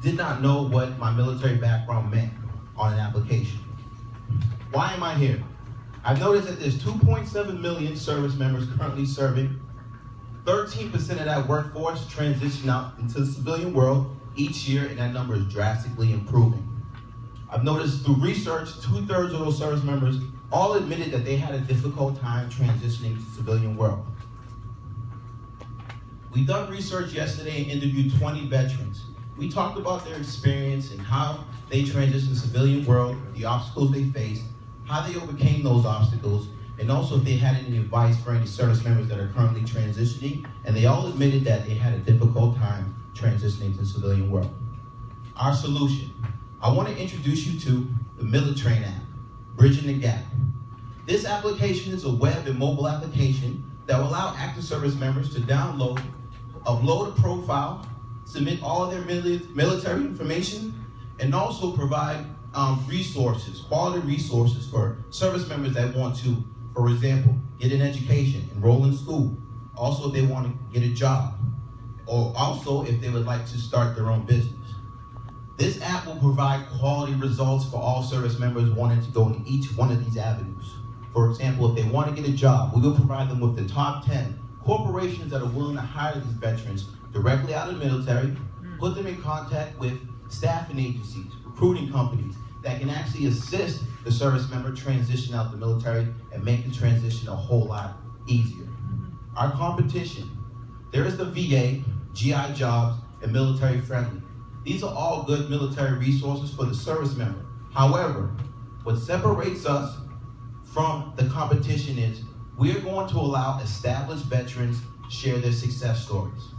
did not know what my military background meant on an application. Why am I here? I've noticed that there's 2.7 million service members currently serving. 13% of that workforce transition out into the civilian world each year, and that number is drastically improving. I've noticed through research, 2/3 of those service members all admitted that they had a difficult time transitioning to the civilian world. We done research yesterday and interviewed 20 veterans. We talked about their experience and how they transitioned to the civilian world, the obstacles they faced, how they overcame those obstacles, and also if they had any advice for any service members that are currently transitioning, and they all admitted that they had a difficult time transitioning to the civilian world. Our solution. I want to introduce you to the Militran app, Bridging the Gap. This application is a web and mobile application that will allow active service members to download, upload a profile, submit all of their military information, and also provide resources, quality resources for service members that want to, for example, get an education, enroll in school, also if they want to get a job, or also if they would like to start their own business. This app will provide quality results for all service members wanting to go in each one of these avenues. For example, if they want to get a job, we will provide them with the top 10 corporations that are willing to hire these veterans directly out of the military, put them in contact with staffing agencies, recruiting companies that can actually assist the service member transition out of the military and make the transition a whole lot easier. Our competition, there is the VA, GI Jobs, and Military Friendly. These are all good military resources for the service member. However, what separates us from the competition is we are going to allow established veterans share their success stories.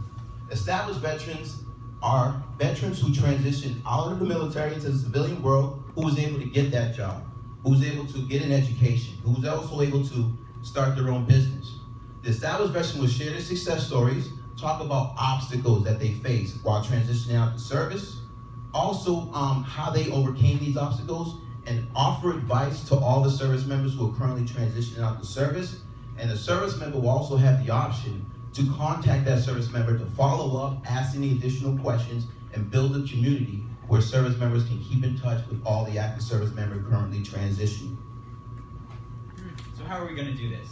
Established veterans are veterans who transition out of the military into the civilian world, who was able to get that job, who was able to get an education, who was also able to start their own business. The established veteran will share their success stories, talk about obstacles that they face while transitioning out to service, also how they overcame these obstacles, and offer advice to all the service members who are currently transitioning out to service. And the service member will also have the option to contact that service member to follow up, ask any additional questions, and build a community where service members can keep in touch with all the active service members currently transitioning. So how are we going to do this?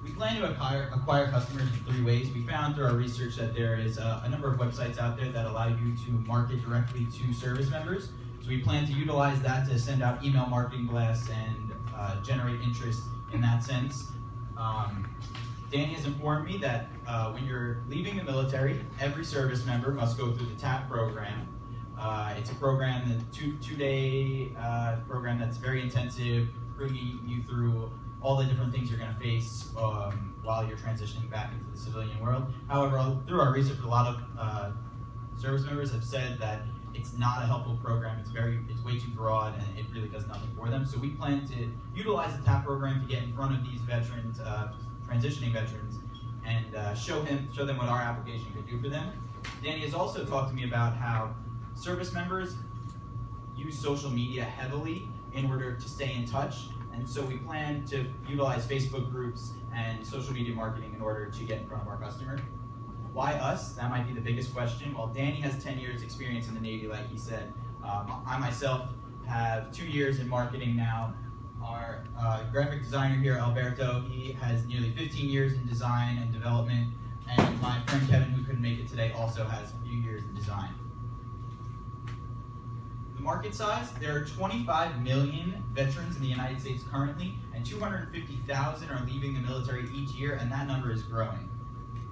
We plan to acquire customers in 3 ways. We found through our research that there is a number of websites out there that allow you to market directly to service members. So we plan to utilize that to send out email marketing blasts and generate interest in that sense. Danny has informed me that when you're leaving the military, every service member must go through the TAP program. It's a program, a two-day program that's very intensive, bringing you through all the different things you're going to face while you're transitioning back into the civilian world. However, through our research, a lot of service members have said that it's not a helpful program. It's way too broad, and it really does nothing for them. So we plan to utilize the TAP program to get in front of these veterans, transitioning veterans, and show them what our application could do for them. Danny has also talked to me about how service members use social media heavily in order to stay in touch, and so we plan to utilize Facebook groups and social media marketing in order to get in front of our customer. Why us? That might be the biggest question. Well, Danny has 10 years experience in the Navy, like he said. I myself have 2 years in marketing now. Our graphic designer here, Alberto, he has nearly 15 years in design and development, and my friend Kevin, who couldn't make it today, also has a few years in design. The market size, there are 25 million veterans in the United States currently, and 250,000 are leaving the military each year, and that number is growing.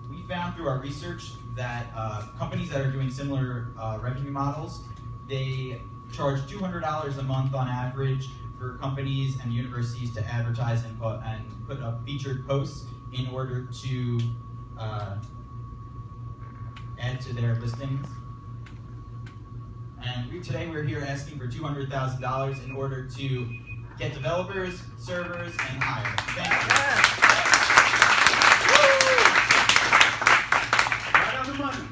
We found through our research that companies that are doing similar revenue models, they charge $200 a month on average for companies and universities to advertise and put up featured posts in order to add to their listings. And today we're here asking for $200,000 in order to get developers, servers, and hire. Thank you. Right on the money.